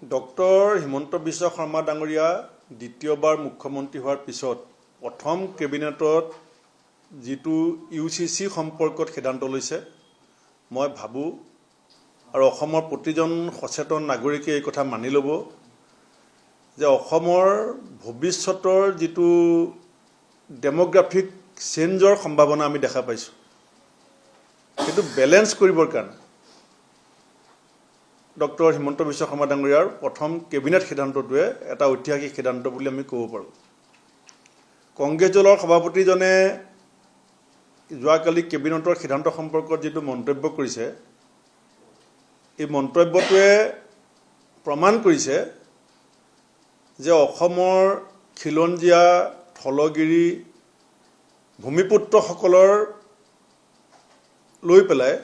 Doctor Himanta Biswa Sarma ডাঙৰীয়া দ্বিতীয়বাৰ মুখ্যমন্ত্ৰী হোৱাৰ পিছত প্ৰথম কেবিনেটত যিটো UCC সম্পৰ্কত সিদ্ধান্ত লৈছে মই ভাবো আৰু অসমৰ প্ৰতিজন সচেতন নাগৰিকে এই কথা মানি ল'ব যে অসমৰ ভৱিষ্যতৰ যিটো ডেমোগ্ৰাফিক চেঞ্জৰ সম্ভাৱনা আমি দেখা পাইছোঁ সেইটো বেলেন্স কৰিবৰ কাৰণে ডক্টৰ হিমন্ত বিশ্ব শৰ্মা ডাঙৰীয়াৰ প্ৰথম কেবিনেট সিদ্ধান্তটোৱে এটা ঐতিহাসিক সিদ্ধান্ত বুলি আমি ক'ব পাৰোঁ কংগ্ৰেছ দলৰ সভাপতিজনে যোৱাকালি কেবিনেটৰ সিদ্ধান্ত সম্পৰ্কত যিটো মন্তব্য কৰিছে এই মন্তব্যটোৱে প্ৰমাণ কৰিছে যে অসমৰ খিলঞ্জীয়া থলগিৰি ভূমিপুত্ৰসকলৰ লৈ পেলাই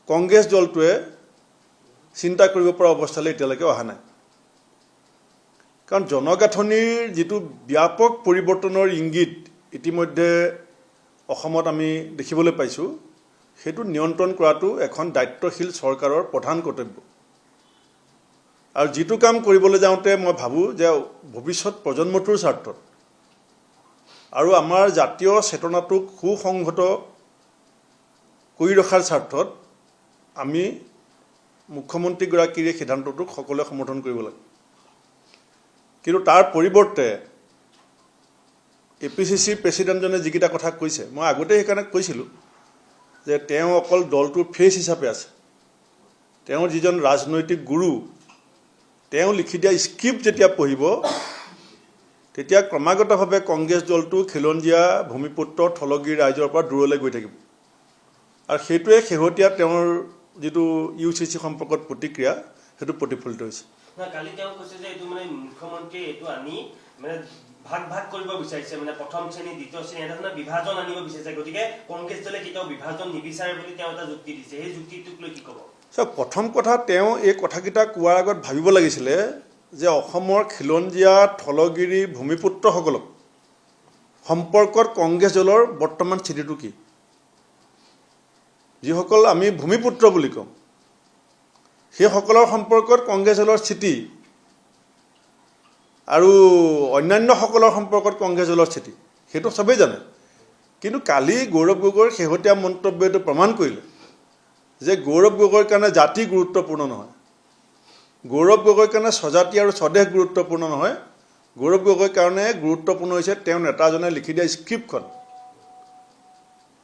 কংগ্ৰেছ দলটোৱে চিন্তা কৰিব পৰা অৱস্থালৈ এতিয়ালৈকে অহা নাই কাৰণ জনগাঁথনিৰ যিটো ব্যাপক পৰিৱৰ্তনৰ ইংগিত ইতিমধ্যে অসমত আমি দেখিবলৈ পাইছোঁ সেইটো নিয়ন্ত্ৰণ কৰাটো এখন দায়িত্বশীল চৰকাৰৰ প্ৰধান কৰ্তব্য আৰু যিটো কাম কৰিবলৈ যাওঁতে মই ভাবোঁ যে ভৱিষ্যত প্ৰজন্মটোৰ স্বাৰ্থত আৰু আমাৰ জাতীয় চেতনাটোক সুসংহত কৰি ৰখাৰ স্বাৰ্থত আমি মুখ্যমন্ত্ৰীগৰাকীৰ এই সিদ্ধান্তটোক সকলোৱে সমৰ্থন কৰিব লাগে কিন্তু তাৰ পৰিৱৰ্তে APCCৰ প্ৰেছিডেণ্টজনে যিকেইটা কথা কৈছে মই আগতে সেইকাৰণে কৈছিলোঁ যে তেওঁ অকল দলটোৰ ফেচ হিচাপে আছে তেওঁৰ যিজন ৰাজনৈতিক গুৰু তেওঁ লিখি দিয়া স্ক্ৰিপ্ট যেতিয়া পঢ়িব তেতিয়া ক্ৰমাগতভাৱে কংগ্ৰেছ দলটো খিলঞ্জীয়া ভূমিপুত্ৰ থলগিৰি ৰাইজৰ পৰা দূৰলৈ গৈ থাকিব আৰু সেইটোৱে শেহতীয়া তেওঁৰ যিটো UCC সম্পৰ্কত প্ৰতিক্ৰিয়া সেইটো প্ৰতিফলিত হৈছে কালি তেওঁ কৈছে যে এইটো মানে মুখ্যমন্ত্ৰীয়ে এইটো আনি মানে ভাগ ভাগ কৰিব বিচাৰিছে মানে প্ৰথম শ্ৰেণী দ্বিতীয় শ্ৰেণী এটা বিভাজন আনিব বিচাৰিছে গতিকে কংগ্ৰেছ দলে কেতিয়াও বিভাজন নিবিচাৰে বুলি তেওঁ এটা যুক্তি দিছে সেই যুক্তিটোক লৈ কি ক'ব প্ৰথম কথা তেওঁ এই কথাকেইটা কোৱাৰ আগত ভাবিব লাগিছিলে যে অসমৰ খিলঞ্জীয়া থলগিৰি ভূমিপুত্ৰসকলক সম্পৰ্কত কংগ্ৰেছ দলৰ বৰ্তমান স্থিতিটো কি যিসকল আমি ভূমিপুত্ৰ বুলি কওঁ সেইসকলৰ সম্পৰ্কত কংগ্ৰেছ দলৰ স্থিতি আৰু অন্যান্যসকলৰ সম্পৰ্কত কংগ্ৰেছ দলৰ স্থিতি সেইটো চবেই জানে কিন্তু কালি গৌৰৱ গগৈৰ শেহতীয়া মন্তব্যটো প্ৰমাণ কৰিলে যে গৌৰৱ গগৈৰ কাৰণে জাতি গুৰুত্বপূৰ্ণ নহয় গৌৰৱ গগৈৰ কাৰণে স্বজাতি আৰু স্বদেশ গুৰুত্বপূৰ্ণ নহয় গৌৰৱ গগৈৰ কাৰণে গুৰুত্বপূৰ্ণ হৈছে তেওঁৰ নেতাজনে লিখি দিয়া স্ক্ৰিপ্টখন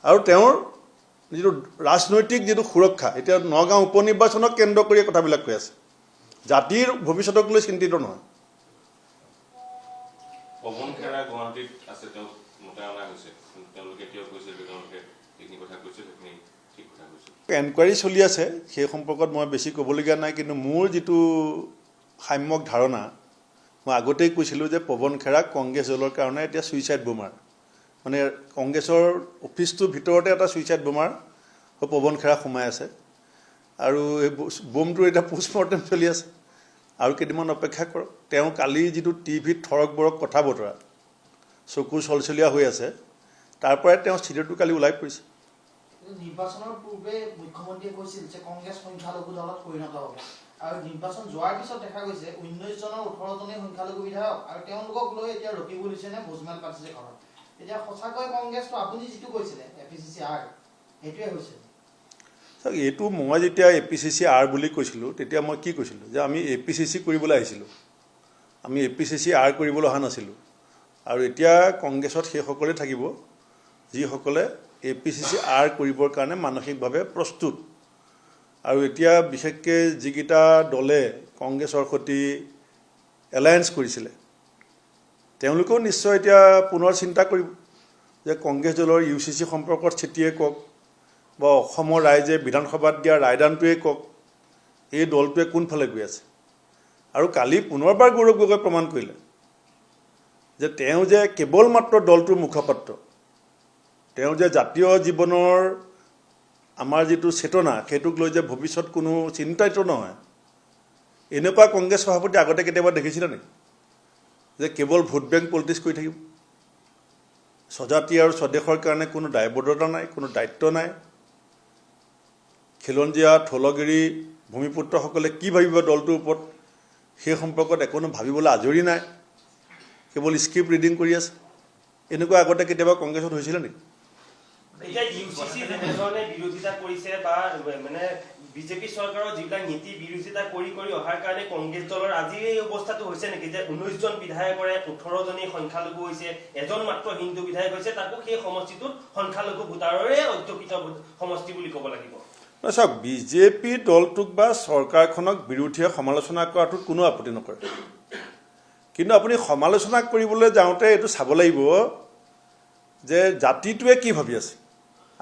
আৰু তেওঁৰ যিটো ৰাজনৈতিক যিটো সুৰক্ষা এতিয়া নগাঁও উপনিৰ্বাচনক কেন্দ্ৰ কৰি কথাবিলাক কৈ আছে জাতিৰ ভৱিষ্যতক লৈ চিন্তিত নহয় পৱন খেৰা গুৱাহাটীত আছে তেওঁ মোতায়না হৈছে তেওঁলোকে কিয় কৈছে যে তেওঁলোকে এইখিনি কথা কৈছে সেইখিনি ঠিক কথা কৈছে এনকুৱাৰী চলি আছে সেই সম্পৰ্কত মই বেছি ক'বলগীয়া নাই কিন্তু মোৰ যিটো সাম্যক ধাৰণা মই আগতেই কৈছিলোঁ যে পৱন খেৰা কংগ্ৰেছ দলৰ কাৰণে এতিয়া ছুইচাইড বোমাৰ মানে কংগ্ৰেছৰ অফিচটোৰ ভিতৰতে এটা ছুইচাইড বোমাৰ পৱন খেৰা সোমাই আছে আৰু এই বোমটোৰ এতিয়া পোষ্টমৰ্টেম চলি আছে আৰু কেইদিনমান অপেক্ষা কৰক তেওঁ কালি যিটো টিভিত থৰক বৰক কথা বতৰা চকু চলচলীয়া হৈ আছে তাৰ পৰাই তেওঁ স্থিতিটো কালি ওলাই পৰিছে নিৰ্বাচনৰ পূৰ্বে মুখ্যমন্ত্ৰীয়ে কৈছিল যে কংগ্ৰেছ সংখ্যালঘু দলত পৰিণত হ'ব আৰু নিৰ্বাচন যোৱাৰ পিছত দেখা গৈছে 19 জনৰ 18 জনেই সংখ্যালঘু বিধায়ক আৰু তেওঁলোকক লৈ এতিয়া ৰকিবুল হুছেইনে ভোজমেল পাতিছে ঘৰত এতিয়া সঁচাকৈ কংগ্ৰেছটো আপুনি যিটো কৈছিলে APCC R সেইটোৱে হৈছে এইটো মই যেতিয়া APCC R বুলি কৈছিলোঁ তেতিয়া মই কি কৈছিলোঁ যে আমি APCC কৰিবলৈ আহিছিলোঁ আমি APCC R কৰিবলৈ অহা নাছিলোঁ আৰু এতিয়া কংগ্ৰেছত সেইসকলে থাকিব যিসকলে APCC R কৰিবৰ কাৰণে মানসিকভাৱে প্ৰস্তুত আৰু এতিয়া বিশেষকৈ যিকেইটা দলে কংগ্ৰেছৰ সৈতে এলায়েন্স কৰিছিলে তেওঁলোকেও নিশ্চয় এতিয়া পুনৰ চিন্তা কৰিব যে কংগ্ৰেছ দলৰ UCC সম্পৰ্কত স্থিতিয়ে কওক বা অসমৰ ৰাইজে বিধানসভাত দিয়া ৰায়দানটোৱে কওক এই দলটোৱে কোনফালে গৈ আছে আৰু কালি পুনৰবাৰ গৌৰৱ গগৈ প্ৰমাণ কৰিলে যে তেওঁ যে কেৱল মাত্ৰ দলটোৰ মুখপাত্ৰ তেওঁ যে জাতীয় জীৱনৰ আমাৰ যিটো চেতনা সেইটোক লৈ যে ভৱিষ্যত কোনো চিন্তিত নহয় এনেকুৱা কংগ্ৰেছ সভাপতি আগতে কেতিয়াবা দেখিছিলে নেকি যে কেৱল ভোট বেংক পলিটিক্স কৰি থাকিব স্বজাতি আৰু স্বদেশৰ কাৰণে কোনো দায়বদ্ধতা নাই কোনো দায়িত্ব নাই খিলঞ্জীয়া থলগিৰি ভূমিপুত্ৰসকলে কি ভাবিব দলটোৰ ওপৰত সেই সম্পৰ্কত একো ভাবিবলৈ আজৰি নাই, কেৱল স্ক্ৰিপ্ট ৰিডিং কৰি আছে। এনেকুৱা আগতে কেতিয়াবা কংগ্ৰেছত হৈছিলে নেকি? এতিয়া ইউচিচি যেনেধৰণে বিৰোধিতা কৰিছে বা মানে বিজেপি চৰকাৰৰ যিবিলাক নীতি বিৰোধিতা কৰি অহাৰ কাৰণে কংগ্ৰেছ দলৰ আজি এই অৱস্থাটো হৈছে নেকি যে 19জন বিধায়কৰে 18জনী সংখ্যালঘু হৈছে, এজন মাত্ৰ হিন্দু বিধায়ক হৈছে, তাকো সেই সমষ্টিটোত সংখ্যালঘু ভোটাৰৰে অধ্যুষিত সমষ্টি বুলি ক'ব লাগিব। চাওক, বিজেপি দলটোক বা চৰকাৰখনক বিৰোধীয়ে সমালোচনা কৰাটোত কোনো আপত্তি নকৰে, কিন্তু আপুনি সমালোচনা কৰিবলৈ যাওঁতে এইটো চাব লাগিব যে জাতিটোৱে কি ভাবি আছে।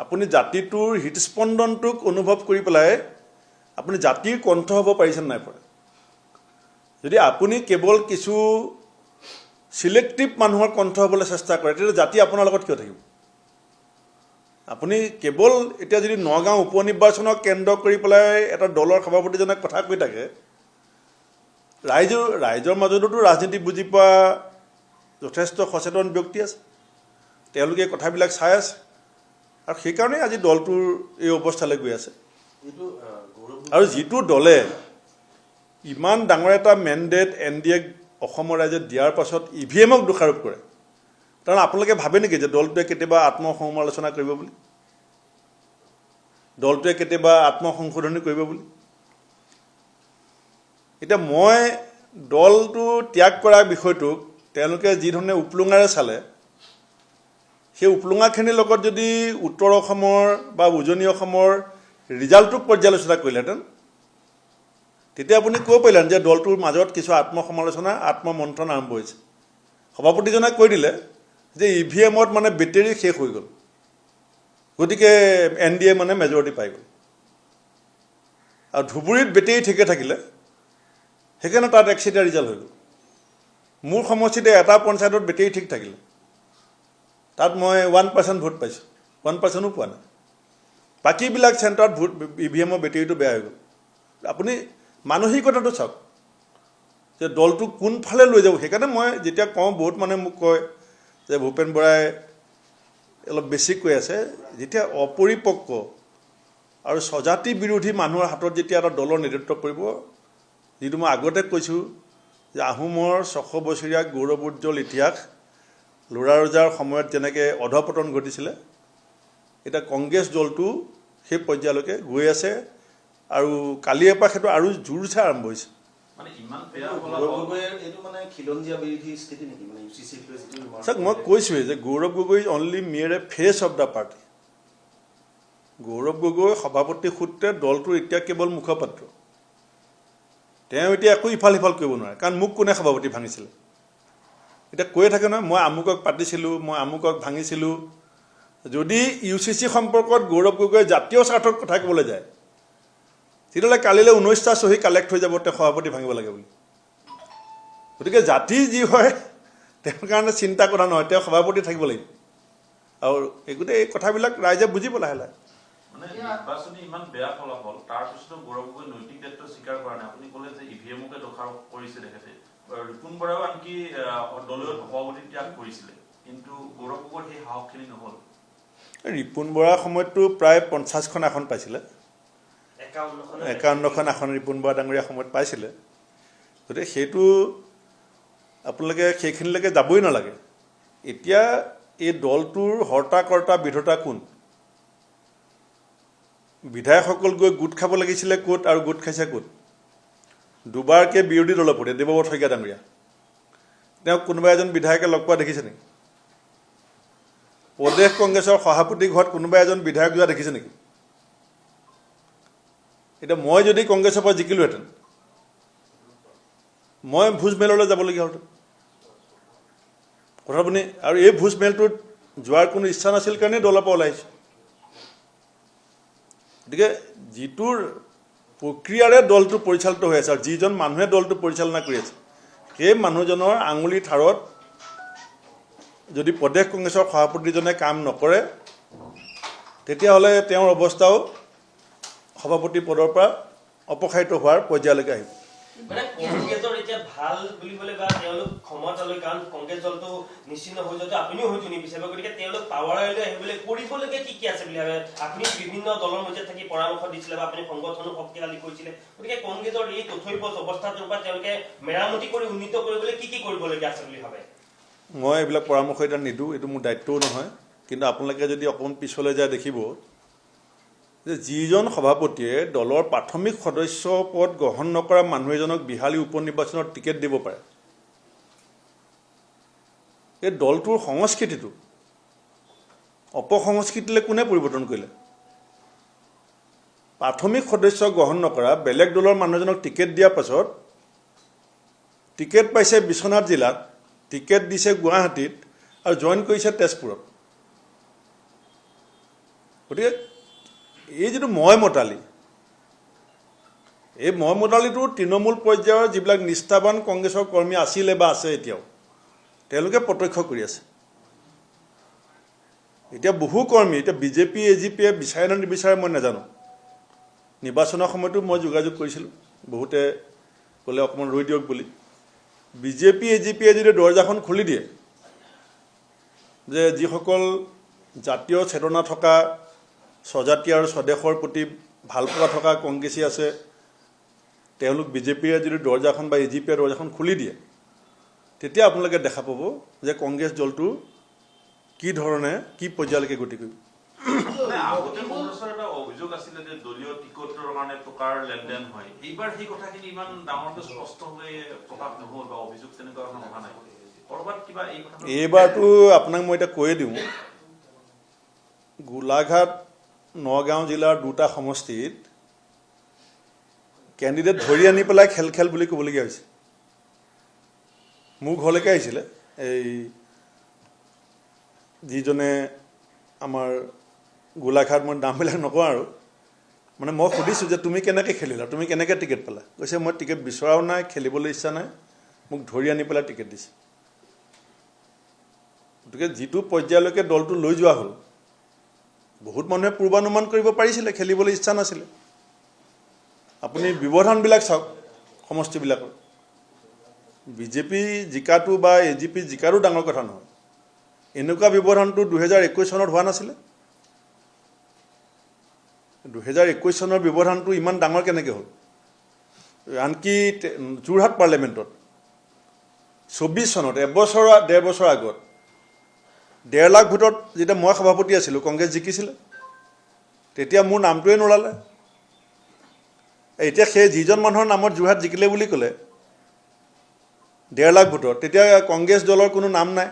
আপুনি জাতিটোৰ হৃদস্পন্দনটোক অনুভৱ কৰি পেলাই আপুনি জাতিৰ কণ্ঠ হ'ব পাৰিছে নাই পৰা? যদি আপুনি কেৱল কিছু চিলেক্টিভ মানুহৰ কণ্ঠ হ'বলৈ চেষ্টা কৰে, তেতিয়া জাতি আপোনাৰ লগত কিয় থাকিব? আপুনি কেৱল এতিয়া যদি নগাঁও উপ নিৰ্বাচনক কেন্দ্ৰ কৰি পেলাই এটা দলৰ সভাপতিজনে কথা কৈ থাকে, ৰাইজৰ মাজতো ৰাজনীতি বুজি পোৱা যথেষ্ট সচেতন ব্যক্তি আছে, তেওঁলোকে কথাবিলাক চাই আছে, আৰু সেইকাৰণেই আজি দলটোৰ এই অৱস্থালৈ গৈ আছে। আৰু যিটো দলে ইমান ডাঙৰ এটা মেণ্ডেট NDAক অসমৰ ৰাইজে দিয়াৰ পাছত EVMক দোষাৰোপ কৰে, কাৰণ আপোনালোকে ভাবে নেকি যে দলটোৱে কেতিয়াবা আত্মসমালোচনা কৰিব বুলি, দলটোৱে কেতিয়াবা আত্মসংশোধনী কৰিব বুলি? এতিয়া মই দলটো ত্যাগ কৰাৰ বিষয়টোক তেওঁলোকে যিধৰণে উপলুঙাৰে চালে, সেই উপলুঙাখিনিৰ লগত যদি উত্তৰ অসমৰ বা উজনি অসমৰ ৰিজাল্টটোক পৰ্যালোচনা কৰিলেহেঁতেন, তেতিয়া আপুনি ক'ব পাৰিলেন যে দলটোৰ মাজত কিছু আত্মসমালোচনা আত্মমন্থন আৰম্ভ হৈছে। সভাপতিজনে কৈ দিলে যে EVMত মানে বেটেৰী শেষ হৈ গ'ল, গতিকে NDA মানে মেজৰিটি পাই গ'ল, আৰু ধুবুৰীত বেটেৰী ঠিকে থাকিলে, সেইকাৰণে তাত একচিটিয়া ৰিজাল্ট হৈ গ'ল। মোৰ সমষ্টিতে এটা পঞ্চায়তত বেটেৰী ঠিক থাকিলে, তাত মই 1% ভোট পাইছোঁ, 1%ও পোৱা নাই। বাকীবিলাক চেণ্টাৰত ভোট EVMৰ বেটেৰীটো বেয়া হৈ গ'ল। আপুনি মানসিকতাটো চাওক যে দলটো কোনফালে লৈ যাব। সেইকাৰণে মই যেতিয়া কওঁ, বহুত মানুহে মোক কয় যে ভূপেন বৰাই অলপ বেছি কৈ আছে, যেতিয়া অপৰিপক্ক আৰু স্বজাতি বিৰোধী মানুহৰ হাতত যেতিয়া এটা দলৰ নেতৃত্ব কৰিব, যিটো মই আগতে কৈছোঁ যে আহোমৰ 600 বছৰীয়া গৌৰৱোজ্জ্বল ইতিহাস, লৰা ৰজাৰ সময়ত যেনেকৈ অধপতন ঘটিছিলে, এতিয়া কংগ্ৰেছ দলটো সেই পৰ্যায়লৈকে গৈ আছে, আৰু কালিৰে পৰা সেইটো আৰু জোৰছে আৰম্ভ হৈছে। চাওক, মই কৈছোঁৱেই যে Gaurav Gogoi only mere a face of the party. Gaurav Gogoi সভাপতি সূত্ৰে দলটোৰ এতিয়া কেৱল মুখপাত্ৰ, তেওঁ এতিয়া একো ইফাল সিফাল কৰিব নোৱাৰে, কাৰণ মোক কোনে সভাপতি ভাঙিছিলে? এতিয়া কৈয়ে থাকে নহয়, মই আমুকক পাতিছিলোঁ, মই আমুকক ভাঙিছিলোঁ। যদি UCC সম্পৰ্কত গৌৰৱ গগৈয়ে জাতীয় স্বাৰ্থৰ কথা ক'বলৈ যায়, তেতিয়াহ'লে কালিলৈ 19টা চহী কালেক্ট হৈ যাব তেওঁ সভাপতি ভাঙিব লাগে বুলি। গতিকে জাতি যি হয় তেওঁৰ কাৰণে চিন্তা কৰা নহয়, তেওঁ সভাপতি থাকিব লাগিব। আৰু গোটেই এই কথাবিলাক ৰাইজে বুজিব লাহে লাহে। নিৰ্বাচনী ইমান বেয়া ফলাফল, তাৰপিছতো গৌৰৱ গগৈ নৈতিক দায়িত্ব স্বীকাৰ কৰা নাই। আপুনি ক'লে যে EVMকে দোষাৰোপ কৰিছে তেখেতে, ৰিপুণ বৰাও আনকি দলীয় সভাপতি ত্যাগ কৰিছিলে, কিন্তু গৌৰৱ গগৈৰ সেই সাহসখিনি নহ'ল। ৰিপুণ বৰাৰ সময়ততো প্ৰায় 50খন আসন পাইছিলে, 51খন আসন ৰিপুণ বৰা ডাঙৰীয়া সময়ত পাইছিলে। গতিকে সেইটো আপোনালোকে সেইখিনিলৈকে যাবই নালাগে। এতিয়া এই দলটোৰ হৰ্তা কৰ্তা বিধতা কোন? বিধায়কসকল গৈ গোট খাব লাগিছিলে ক'ত আৰু গোট খাইছে ক'ত? দুবাৰকৈ বিৰোধী দলৰ পৰে দেৱব্ৰত শইকীয়া ডাঙৰীয়া, তেওঁক কোনোবা এজন বিধায়কে লগ পোৱা দেখিছে নেকি? প্ৰদেশ কংগ্ৰেছৰ সভাপতি ঘৰত কোনোবা এজন বিধায়ক যোৱা দেখিছে নেকি? এতিয়া মই যদি কংগ্ৰেছৰ পৰা জিকিলোহেঁতেন, মই ভোজমেললৈ যাবলগীয়া হ'লহেঁতেন কথা আপুনি। আৰু এই ভোজমেলটোত যোৱাৰ কোনো ইচ্ছা নাছিল কাৰণেই দলৰ পৰা ওলাইছোঁ। গতিকে যিটোৰ প্ৰক্ৰিয়াৰে দলটো পৰিচালিত হৈ আছে, আৰু যিজন মানুহে দলটো পৰিচালনা কৰি আছে, সেই মানুহজনৰ আঙুলি ঠাৰত যদি প্ৰদেশ কংগ্ৰেছৰ সভাপতিজনে কাম নকৰে, তেতিয়াহ'লে তেওঁৰ অৱস্থাও সভাপতি পদৰ পৰা অপসাৰিত হোৱাৰ পৰ্যায়লৈকে আহিব। মানে কংগ্ৰেছৰ এতিয়া ভাল বুলিবলৈ বা তেওঁলোক ক্ষমতালৈ, কাৰণ কংগ্ৰেছ দলটো নিশ্চিন্ন হৈ যোৱাটো আপুনিও হয়তো নিবিচাৰিব, গতিকে তেওঁলোক পাৱাৰলৈ আহিবলৈ কৰিবলৈকে কি আছে বুলি ভাবে? আপুনি বিভিন্ন দলৰ মাজত থাকি পৰামৰ্শ দিছিলে বা আপুনি সংগঠনো শক্তিশালী কৰিছিলে, গতিকে কংগ্ৰেছৰ এই তথৈবচ অৱস্থাটোৰ পৰা তেওঁলোকে মেৰামতি কৰি উন্নীত কৰিবলৈ কি কৰিবলগীয়া আছে বুলি ভাবে? মই এইবিলাক পৰামৰ্শ এতিয়া নিদিওঁ, এইটো মোৰ দায়িত্বও নহয়। কিন্তু আপোনালোকে যদি অকণমান পিছলৈ যায় দেখিব যে যিজন সভাপতিয়ে দলৰ প্ৰাথমিক সদস্য পদ গ্ৰহণ নকৰা মানুহ এজনক বিহালী উপ নিৰ্বাচনত টিকেট দিব পাৰে, এই দলটোৰ সংস্কৃতিটো অপসংস্কৃতিলৈ কোনে পৰিৱৰ্তন কৰিলে? প্ৰাথমিক সদস্য গ্ৰহণ নকৰা বেলেগ দলৰ মানুহ এজনক টিকেট দিয়াৰ পাছত টিকেট পাইছে বিশ্বনাথ জিলাত, টিকেট দিছে গুৱাহাটীত আৰু জইন কৰিছে তেজপুৰত। গতিকে এই যিটো মতালি, এই মতালিটো তৃণমূল পৰ্যায়ৰ যিবিলাক নিষ্ঠাবান কংগ্ৰেছৰ কৰ্মী আছিলে বা আছে এতিয়াও, তেওঁলোকে প্ৰত্যক্ষ কৰি আছে। এতিয়া বহু কৰ্মী, এতিয়া বিজেপি এজিপিয়ে বিচাৰে নে নিবিচাৰে মই নাজানো। নিৰ্বাচনৰ সময়তো মই যোগাযোগ কৰিছিলোঁ, বহুতে ক'লে অকণমান ৰৈ দিয়ক বুলি। বিজেপি এজিপিয়ে যদি দৰজাখন খুলি দিয়ে যে যিসকল জাতীয় চেতনা থকা, স্বজাতি আৰু স্বদেশৰ প্ৰতি ভালপোৱা থকা কংগ্ৰেছী আছে, তেওঁলোক বিজেপিয়ে যদি দৰজাখন বা এজিপিয়ে দৰজাখন খুলি দিয়ে, তেতিয়া আপোনালোকে দেখা পাব যে কংগ্ৰেছ দলটো কি ধৰণে কি পৰ্যায়লৈকে গতি কৰিব। আগতে কংগ্ৰেছৰ এটা অভিযোগ আছিলে যে দলীয় টিকটৰ কাৰণে টকাৰ লেনদেন হয়। এইবাৰ সেই কথাখিনি ইমান ডাঙৰকৈ স্পষ্টভাৱে প্ৰকাশ নহ'ল বা অভিযোগ তেনেকুৱা অহা নাই। ক'ৰবাত কিবা এই কথা এইবাৰতো আপোনাক মই এতিয়া কৈয়ে দিওঁ, গোলাঘাট নগাঁও জিলাৰ দুটা সমষ্টিত কেণ্ডিডেট ধৰি আনি পেলাই খেল বুলি ক'বলগীয়া হৈছে। মোৰ ঘৰলৈকে আহিছিলে এই যিজনে আমাৰ গোলাঘাট, মই নামবিলাক নকওঁ আৰু, মানে মই সুধিছোঁ যে তুমি কেনেকৈ খেলিলা, তুমি কেনেকৈ টিকেট পালা? কৈছে মই টিকেট বিচৰাও নাই, খেলিবলৈ ইচ্ছা নাই, মোক ধৰি আনি পেলাই টিকেট দিছে। গতিকে যিটো পৰ্যায়লৈকে দলটো লৈ যোৱা হ'ল, বহুত মানুহে পূৰ্বানুমান কৰিব পাৰিছিলে, খেলিবলৈ ইচ্ছা নাছিলে। আপুনি ব্যৱধানবিলাক চাওক সমষ্টিবিলাকৰ। বিজেপি জিকাটো বা এজিপি জিকাৰো ডাঙৰ কথা নহয়। এনেকুৱা ব্যৱধানটো 2021 চনত হোৱা নাছিলে। 2021 চনৰ ব্যৱধানটো ইমান ডাঙৰ কেনেকৈ হ'ল? আনকি যোৰহাট পাৰ্লিয়ামেণ্টত 24 চনত, ডেৰ বছৰ আগত 1.5 লাখ ভোটত যেতিয়া মই সভাপতি আছিলোঁ, কংগ্ৰেছ জিকিছিলে, তেতিয়া মোৰ নামটোৱে নোলালে। এতিয়া সেই যিজন মানুহৰ নামত যোৰহাট জিকিলে বুলি ক'লে 1.5 লাখ ভোটত, তেতিয়া কংগ্ৰেছ দলৰ কোনো নাম নাই,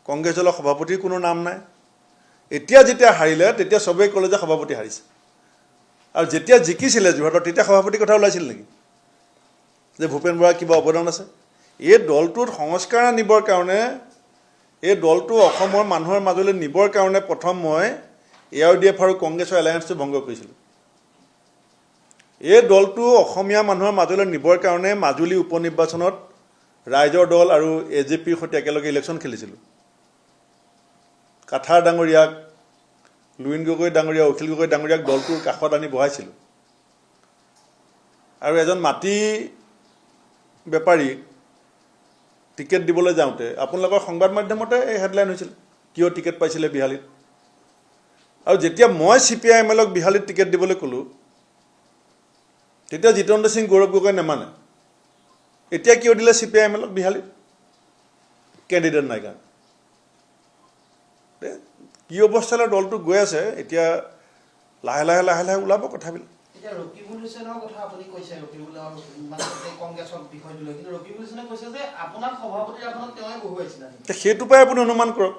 কংগ্ৰেছ দলৰ সভাপতিৰ কোনো নাম নাই। এতিয়া যেতিয়া হাৰিলে তেতিয়া চবেই ক'লে যে সভাপতি হাৰিছে। আৰু যেতিয়া জিকিছিলে যোৰহাটত, তেতিয়া সভাপতিৰ কথা ওলাইছিল নেকি যে ভূপেন বৰাৰ কিবা অৱদান আছে? এই দলটোত সংস্কাৰ আনিবৰ কাৰণে, এই দলটো অসমৰ মানুহৰ মাজলৈ নিবৰ কাৰণে প্ৰথম মই ARDF আৰু কংগ্ৰেছৰ এলায়েন্সটো ভংগ কৰিছিলোঁ। এই দলটো অসমীয়া মানুহৰ মাজলৈ নিবৰ কাৰণে মাজুলী উপ নিৰ্বাচনত ৰাইজৰ দল আৰু এজিপিৰ সৈতে একেলগে ইলেকশ্যন খেলিছিলোঁ। কাঠাৰ ডাঙৰীয়াক, লুইন গগৈ ডাঙৰীয়া, অখিল গগৈ ডাঙৰীয়াক দলটোৰ কাষত আনি বহাইছিলোঁ। আৰু এজন মাটি বেপাৰী টিকেট দিবলৈ যাওঁতে আপোনালোকৰ সংবাদ মাধ্যমতে এই হেডলাইন হৈছিল, কিয় টিকেট পাইছিলে বিহালীত। আৰু যেতিয়া মই CPIMLক বিহালীত টিকেট দিবলৈ ক'লোঁ, তেতিয়া জিতেন্দ্ৰ সিং গৌৰৱ গগৈ নেমানে। এতিয়া কিয় দিলে CPIMLক বিহালীত? কেণ্ডিডেট নাই কাৰণে। কি অৱস্থালৈ দলটো গৈ আছে, এতিয়া লাহে লাহে ওলাব কথাবিলাক। এতিয়া ৰকিবুল হুছেইনৰ কথা আপুনি কৈছে, ৰকিবুলৰ মানে কংগ্ৰেছৰ বিষয়টো লৈ, কিন্তু ৰকিবুল হুছেইনে কৈছে যে আপোনাক সভাপতিৰ আসনত তেওঁৱে বহুৱাইছিলে। সেইটো পাই আপুনি অনুমান কৰক।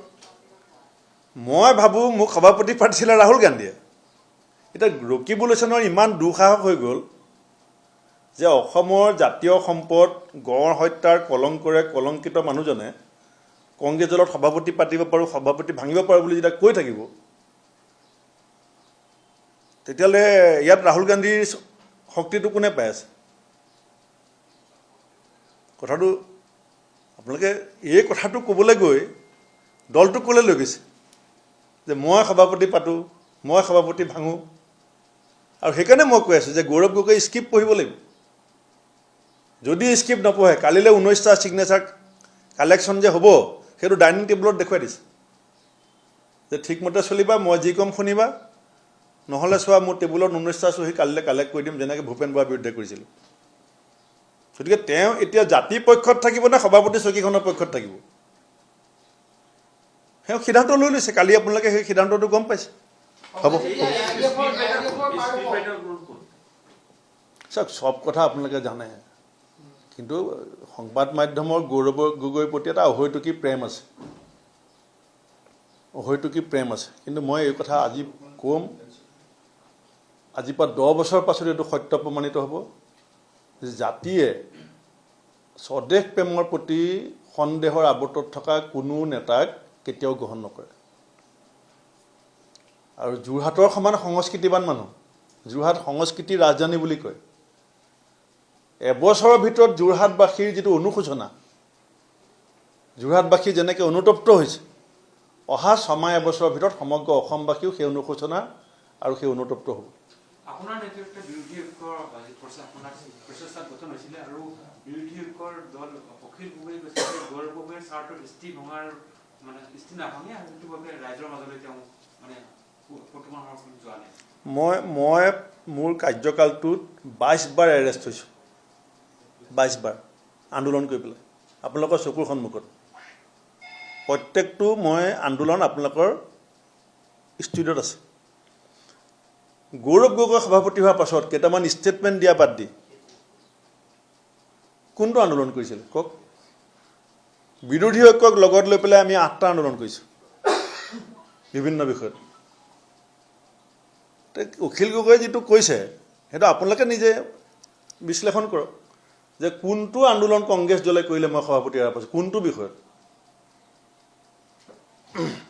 মই ভাবোঁ মোক সভাপতি পাতিছিলে ৰাহুল গান্ধীয়ে। এতিয়া ৰকিবুল হুছেইনৰ ইমান দুঃসাহস হৈ গ'ল যে অসমৰ জাতীয় সম্পদ গড় হত্যাৰ কলংকৰে কলংকিত মানুহজনে কংগ্ৰেছ দলত সভাপতি পাতিব পাৰোঁ, সভাপতি ভাঙিব পাৰোঁ বুলি যেতিয়া কৈ থাকিব, তেতিয়াহ'লে ইয়াত ৰাহুল গান্ধীৰ শক্তিটো কোনে পাই আছে? কথাটো আপোনালোকে এই কথাটো ক'বলৈ গৈ দলটোক ক'লৈ লৈ গৈছে যে মই সভাপতি পাতোঁ, মই সভাপতি ভাঙোঁ। আৰু সেইকাৰণে মই কৈ আছোঁ যে গৌৰৱ গগৈ স্ক্ৰিপ্ট পঢ়িব লাগিব। যদি স্ক্ৰিপ্ট নপঢ়ে কালিলৈ 19টা ছিগনেচাৰ কালেকশ্যন যে হ'ব সেইটো ডাইনিং টেবুলত দেখুৱাই দিছে যে ঠিকমতে চলিবা মই যি কম শুনিবা নহ'লে চোৱা মোৰ টেবুলত 19টা চহী কালিলৈ কালেক্ট কৰি দিম যেনেকৈ ভূপেন বৰাৰ বিৰুদ্ধে কৰিছিলোঁ গতিকে তেওঁ এতিয়া জাতিৰ পক্ষত থাকিব নে সভাপতি চকীখনৰ পক্ষত থাকিব তেওঁ সিদ্ধান্ত লৈ লৈছে কালি আপোনালোকে সেই সিদ্ধান্তটো গম পাইছে হ'ব চাওক চব কথা আপোনালোকে জানে কিন্তু সংবাদ মাধ্যমৰ গৌৰৱ গগৈৰ প্ৰতি এটা অহৈতুকী প্ৰেম আছে কিন্তু মই এই কথা আজি ক'ম আজিৰ পৰা 10 বছৰ পাছত এইটো সত্য প্ৰমাণিত হ'ব যে জাতিয়ে স্বদেশ প্ৰেমৰ প্ৰতি সন্দেহৰ আৱৰ্তত থকা কোনো নেতাক কেতিয়াও গ্ৰহণ নকৰে আৰু যোৰহাটৰ সমান সংস্কৃতিবান মানুহ যোৰহাট সংস্কৃতিৰ ৰাজধানী বুলি কয় এবছৰৰ ভিতৰত যোৰহাটবাসীৰ যিটো অনুশোচনা যোৰহাটবাসী যেনেকৈ অনুতপ্ত হৈছে অহা 6 এবছৰৰ ভিতৰত সমগ্ৰ অসমবাসীও সেই অনুশোচনা আৰু সেই অনুতপ্ত হ'ব আপোনাৰ নেতৃত্বত বিৰোধী ঐক্যৰ আপোনাৰ প্ৰচেষ্টাত গঠন হৈছিলে আৰু বিৰোধী ঐক্যৰ দল অখিল গগৈ গৈছে গৌৰৱ গগৈৰ স্বাৰ্থৰ দৃষ্টি ভঙাৰ মানে দৃষ্টি নাভাঙে আৰু সেইটো বাবে ৰাইজৰ মাজলৈ তেওঁ মানে বৰ্তমান সমৰ্থন যোৱা নাই মই মোৰ কাৰ্যকালটোত 22 বাৰ এৰেষ্ট হৈছোঁ 22 বাৰ আন্দোলন কৰি পেলাই আপোনালোকৰ চকুৰ সন্মুখত প্ৰত্যেকটো মই আন্দোলন আপোনালোকৰ ষ্টুডিঅ'ত আছে গৌৰৱ গগৈ সভাপতি হোৱাৰ পাছত কেইটামান ষ্টেটমেণ্ট দিয়া বাদ দি কোনটো আন্দোলন কৰিছিল কওক বিৰোধী ঐক্যক লগত লৈ পেলাই আমি 8টা আন্দোলন কৰিছোঁ বিভিন্ন বিষয়ত অখিল গগৈ যিটো কৈছে সেইটো আপোনালোকে নিজে বিশ্লেষণ কৰক যে কোনটো আন্দোলন কংগ্ৰেছ দলে কৰিলে মই সভাপতি হোৱাৰ পাছত কোনটো বিষয়ত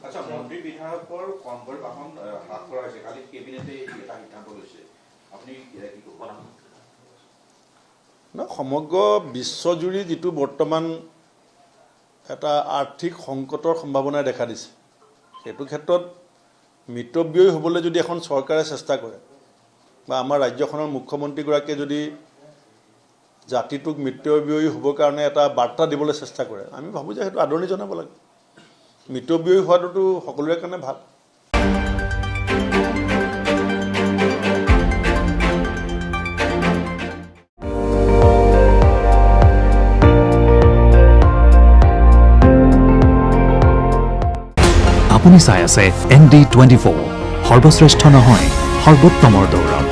আচ্ছা মন্ত্ৰী বিধায়কৰ কম পৰিমাণ হ্ৰাস কৰা হৈছে কালি কেবিনেটে এটা সিদ্ধান্ত লৈছে আপুনি কি ক'ব ন সমগ্ৰ বিশ্বজুৰি যিটো বৰ্তমান এটা আৰ্থিক সংকটৰ সম্ভাৱনাই দেখা দিছে সেইটো ক্ষেত্ৰত মিতব্যয়ী হ'বলৈ যদি এখন চৰকাৰে চেষ্টা কৰে বা আমাৰ ৰাজ্যখনৰ মুখ্যমন্ত্ৰীগৰাকীয়ে যদি জাতিটোক মিতব্যয়ী হ'বৰ কাৰণে এটা বাৰ্তা দিবলৈ চেষ্টা কৰে আমি ভাবোঁ যে সেইটো আদৰণি জনাব লাগে মিতব্যয়ী হোৱাটোতো সকলোৰে কাৰণে ভাল আপুনি চাই আছে ND24 সৰ্বশ্ৰেষ্ঠ নহয় সৰ্বোত্তমৰ দৌৰত